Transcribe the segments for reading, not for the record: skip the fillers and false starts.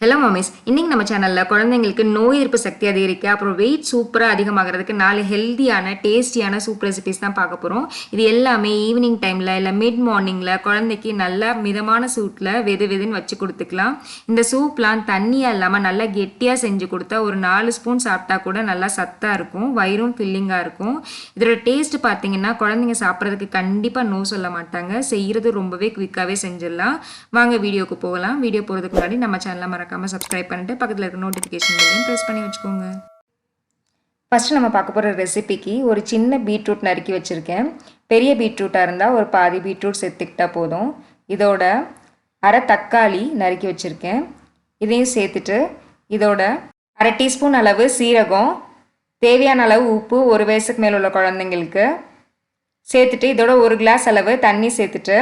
Hello மாமிஸ், இன்னைக்கு நம்ம சேனலில் குழந்தைங்களுக்கு நோய் எதிர்ப்பு சக்தி அதிகரிக்க அப்புறம் வெயிட் சூப்பராக அதிகமாகிறதுக்கு 4 ஹெல்த்தியான டேஸ்டியான சூப் ரெசிபிஸ் தான் பார்க்க போகிறோம். இது எல்லாமே ஈவினிங் டைமில் இல்லை மிட் மார்னிங்கில் குழந்தைக்கு நல்லா மிதமான சூட்டில் வெது வெதுன்னு வச்சு கொடுத்துக்கலாம். இந்த சூப்லாம் தண்ணியாக இல்லாமல் நல்லா கெட்டியாக செஞ்சு கொடுத்தா ஒரு 4 ஸ்பூன் சாப்பிட்டா கூட நல்லா சத்தாக இருக்கும், வயிறும் ஃபில்லிங்காக இருக்கும். இதோட டேஸ்ட் பார்த்தீங்கன்னா குழந்தைங்க சாப்பிட்றதுக்கு கண்டிப்பாக நோ சொல்ல மாட்டாங்க. செய்கிறது ரொம்பவே குவிக்காகவே செஞ்சிடலாம். வாங்க வீடியோக்கு போகலாம். வீடியோ போகிறதுக்கு முன்னாடி நம்ம சேனலை மறக்காமல் சப்ஸ்கிரைப் பண்ணிட்டு பக்கத்தில் இருக்க நோட்டிஃபிகேஷன் பெல்லையும் ப்ரெஸ் பண்ணி வச்சுக்கோங்க. ஃபஸ்ட்டு நம்ம பார்க்க போகிற ரெசிபிக்கு ஒரு சின்ன பீட்ரூட் நறுக்கி வச்சுருக்கேன். பெரிய பீட்ரூட்டாக இருந்தால் ஒரு பாதி பீட்ரூட் சேர்த்துக்கிட்டா போதும். இதோட அரை தக்காளி நறுக்கி வச்சுருக்கேன். இதையும் சேர்த்துட்டு இதோட அரை டீஸ்பூன் அளவு சீரகம், தேவையான அளவு உப்பு, 1 வயசுக்கு மேலே உள்ள குழந்தைங்களுக்கு சேர்த்துட்டு இதோட 1 கிளாஸ் அளவு தண்ணி சேர்த்துட்டு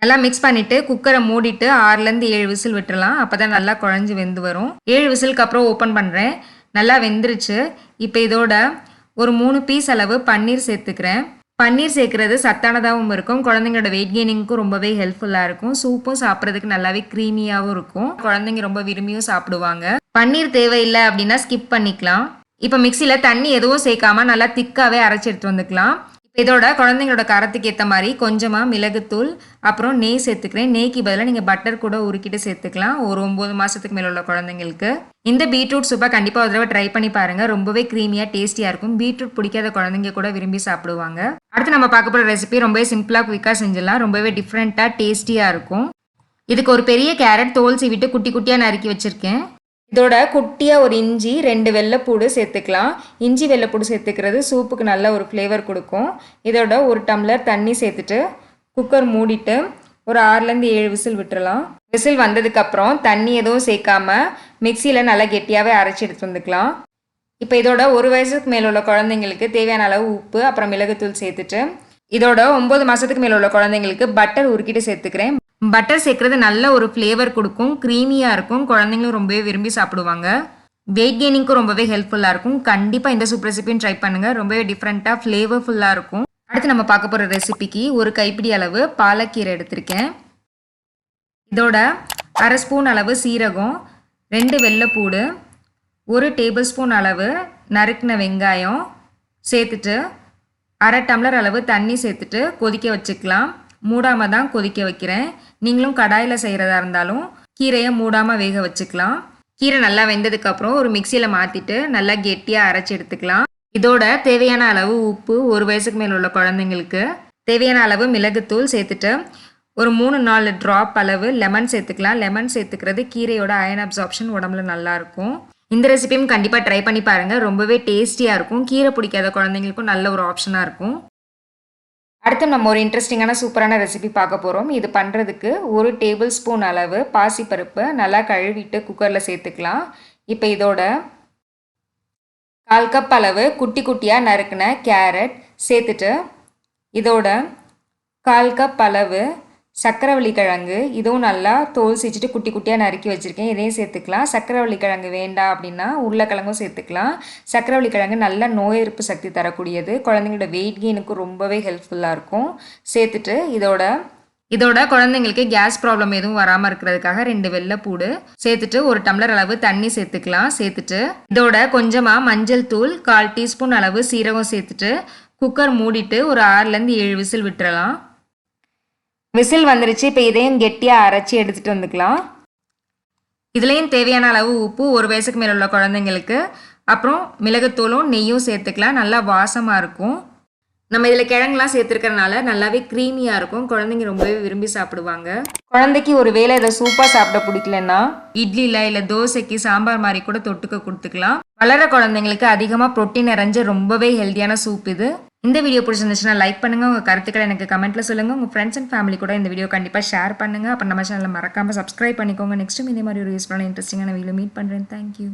நல்லா மிக்ஸ் பண்ணிவிட்டு குக்கரை மூடிட்டு 6லேருந்து 7 விசில் விட்டுறலாம். அப்போ தான் நல்லா குழஞ்சி வெந்து வரும். 7 விசிலுக்கு அப்புறம் ஓப்பன் பண்ணுறேன். நல்லா வெந்துருச்சு. இப்போ இதோட ஒரு 3 பீஸ் அளவு பன்னீர் சேர்த்துக்கிறேன். பன்னீர் சேர்க்குறது சத்தானதாகவும் இருக்கும், குழந்தைங்களோட வெயிட் கெய்னிங்க்கும் ரொம்பவே ஹெல்ப்ஃபுல்லாக இருக்கும். சூப்பும் சாப்பிட்றதுக்கு நல்லாவே க்ரீமியாகவும் இருக்கும். குழந்தைங்க ரொம்ப விரும்பியும் சாப்பிடுவாங்க. பன்னீர் தேவையில்லை அப்படின்னா ஸ்கிப் பண்ணிக்கலாம். இப்போ மிக்சியில் தண்ணி எதுவும் சேர்க்காம நல்லா திக்காகவே அரைச்சி எடுத்து வந்துக்கலாம். இதோட குழந்தைங்களோட காரத்துக்கு ஏற்ற மாதிரி கொஞ்சமாக மிளகுத்தூள் அப்புறம் நெய் சேர்த்துக்கிறேன். நெய்க்கு பதிலாக நீங்கள் பட்டர் கூட உருக்கிட்டு சேர்த்துக்கலாம். ஒரு 9 மாதத்துக்கு மேலே உள்ள குழந்தைங்களுக்கு இந்த பீட்ரூட் சூப்பை கண்டிப்பாக ஒரு தடவை ட்ரை பண்ணி பாருங்கள். ரொம்பவே க்ரீமியாக டேஸ்டியாக இருக்கும். பீட்ரூட் பிடிக்காத குழந்தைங்க கூட விரும்பி சாப்பிடுவாங்க. அடுத்து நம்ம பார்க்க போகிற ரெசிபி ரொம்பவே சிம்பிளாக குயிக்காக செஞ்சிடலாம். ரொம்பவே டிஃப்ரெண்ட்டாக டேஸ்டியாக இருக்கும். இதுக்கு ஒரு பெரிய கேரட் தோல் சீவிட்டு குட்டி குட்டியாக நறுக்கி வச்சுருக்கேன். இதோட குட்டியாக ஒரு இஞ்சி, 2 வெள்ளைப்பூடு சேர்த்துக்கலாம். இஞ்சி வெள்ளைப்பூடு சேர்த்துக்கிறது சூப்புக்கு நல்ல ஒரு ஃப்ளேவர் கொடுக்கும். இதோட 1 டம்ளர் தண்ணி சேர்த்துட்டு குக்கர் மூடிட்டு ஒரு 6லேருந்து 7 விசில் விட்டுறலாம். விசில் வந்ததுக்கப்புறம் தண்ணி எதுவும் சேர்க்காம மிக்சியில் நல்லா கெட்டியாகவே அரைச்சி எடுத்து வந்துக்கலாம். இப்போ இதோட 1 வயசுக்கு மேலே உள்ள குழந்தைங்களுக்கு தேவையான அளவு உப்பு அப்புறம் மிளகுத்தூள் சேர்த்துட்டு இதோட 9 மாதத்துக்கு மேலே உள்ள குழந்தைங்களுக்கு பட்டர் உருக்கிட்டு சேர்த்துக்கிறேன். பட்டர் சேர்க்குறது நல்ல ஒரு ஃப்ளேவர் கொடுக்கும், க்ரீமியாக இருக்கும், குழந்தைங்களும் ரொம்பவே விரும்பி சாப்பிடுவாங்க. வெயிட் கெய்னிங்க்கும் ரொம்பவே ஹெல்ப்ஃபுல்லாக இருக்கும். கண்டிப்பாக இந்த சூப் ரெசிபியும் ட்ரை பண்ணுங்கள். ரொம்பவே டிஃப்ரெண்ட்டாக ஃப்ளேவர்ஃபுல்லாக இருக்கும். அடுத்து நம்ம பார்க்க போகிற ரெசிபிக்கு ஒரு கைப்பிடி அளவு பாலக்கீரை எடுத்திருக்கேன். இதோட அரை ஸ்பூன் அளவு சீரகம், 2 வெள்ளைப்பூடு, 1 டேபிள் ஸ்பூன் அளவு நறுக்கின வெங்காயம் சேர்த்துட்டு அரை டம்ளர் அளவு தண்ணி சேர்த்துட்டு கொதிக்க வச்சுக்கலாம். மூடாமல் தான் கொதிக்க வைக்கிறேன். நீங்களும் கடாயில் செய்கிறதா இருந்தாலும் கீரையை மூடாமல் வேக வச்சுக்கலாம். கீரை நல்லா வெந்ததுக்கப்புறம் ஒரு மிக்சியில் மாற்றிட்டு நல்லா கெட்டியாக அரைச்சி எடுத்துக்கலாம். இதோட தேவையான அளவு உப்பு, 1 வயசுக்கு மேலே உள்ள குழந்தைங்களுக்கு தேவையான அளவு மிளகுத்தூள் சேர்த்துட்டு ஒரு 3-4 ட்ராப் அளவு லெமன் சேர்த்துக்கலாம். லெமன் சேர்த்துக்கிறது கீரையோட அயன் அப்சார்ப்ஷன் உடம்புல நல்லாயிருக்கும். இந்த ரெசிபியும் கண்டிப்பாக ட்ரை பண்ணி பாருங்கள். ரொம்பவே டேஸ்டியாக இருக்கும். கீரை பிடிக்காத குழந்தைங்களுக்கும் நல்ல ஒரு ஆப்ஷனாக இருக்கும். அடுத்து நம்ம ஒரு இன்ட்ரெஸ்டிங்கான சூப்பரான ரெசிபி பார்க்க போகிறோம். இது பண்ணுறதுக்கு 1 டேபிள் ஸ்பூன் அளவு பாசிப்பருப்பு நல்லா கழுவிட்டு குக்கரில் சேர்த்துக்கலாம். இப்போ இதோட 1/4 கப் அளவு குட்டி குட்டியாக நறுக்கின கேரட் சேர்த்துட்டு இதோட 1/4 கப் அளவு சக்கரவள்ளி கிழங்கு, இதுவும் நல்லா தோல் சீச்சிட்டு குட்டி குட்டியாக நறுக்கி வச்சுருக்கேன். இதையும் சேர்த்துக்கலாம். சக்கரவள்ளி கிழங்கு வேண்டாம் அப்படின்னா உருளைக்கிழங்கும் சேர்த்துக்கலாம். சக்கரவள்ளி கிழங்கு நல்ல நோய் எதிர்ப்பு சக்தி தரக்கூடியது, குழந்தைங்களோட வெயிட் கெயினுக்கு ரொம்பவே ஹெல்ப்ஃபுல்லாக இருக்கும். சேர்த்துட்டு இதோட குழந்தைங்களுக்கு கேஸ் ப்ராப்ளம் எதுவும் வராமல் இருக்கிறதுக்காக 2 வெள்ளைப்பூடு சேர்த்துட்டு 1 டம்ளர் அளவு தண்ணி சேர்த்துக்கலாம். சேர்த்துட்டு இதோட கொஞ்சமாக மஞ்சள் தூள், 1/4 டீஸ்பூன் அளவு சீரகம் சேர்த்துட்டு குக்கர் மூடிட்டு ஒரு 6லேருந்து 7 விசில் விட்டுறலாம். விசில் வந்துருச்சு. இப்போ இதையும் கெட்டியாக அரைச்சி எடுத்துகிட்டு வந்துக்கலாம். இதுலேயும் தேவையான அளவு உப்பு, 1 வயசுக்கு மேலே உள்ள குழந்தைங்களுக்கு அப்புறம் மிளகுத்தூளும் நெய்யும் சேர்த்துக்கலாம். நல்லா வாசமாக இருக்கும். நம்ம இதில் கிழங்குலாம் சேர்த்துருக்கறனால நல்லாவே க்ரீமியாக இருக்கும். குழந்தைங்க ரொம்பவே விரும்பி சாப்பிடுவாங்க. குழந்தைக்கு ஒரு வேளை இதை சூப்பாக சாப்பிட பிடிக்கலன்னா இட்லியில் இல்லை தோசைக்கு சாம்பார் மாதிரி கூட தொட்டுக்க கொடுத்துக்கலாம். வளர குழந்தைங்களுக்கு அதிகமாக ப்ரோட்டீன் நிறைஞ்ச ரொம்பவே ஹெல்த்தியான சூப் இது. இந்த வீடியோ பிடிச்சிருந்துச்சுன்னா லைக் பண்ணுங்கள். உங்கள் கருத்துக்களை எனக்கு கமெண்ட்டில் சொல்லுங்கள். உங்கள் ஃப்ரெண்ட்ஸ் அண்ட் ஃபேமிலி கூட இந்த வீடியோ கண்டிப்பாக ஷேர் பண்ணுங்கள். அப்புறம் நம்ம சேனலில் மறக்காமல் சப்ஸ்கிரைப் பண்ணிக்கோங்க. நெக்ஸ்ட்டும் இதே மாதிரி ஒரு யூஸ்ஃபுல்லான இன்ட்ரெஸ்டிங்கான வீடியோ மீட் பண்ணுறேன். தேங்க்யூ.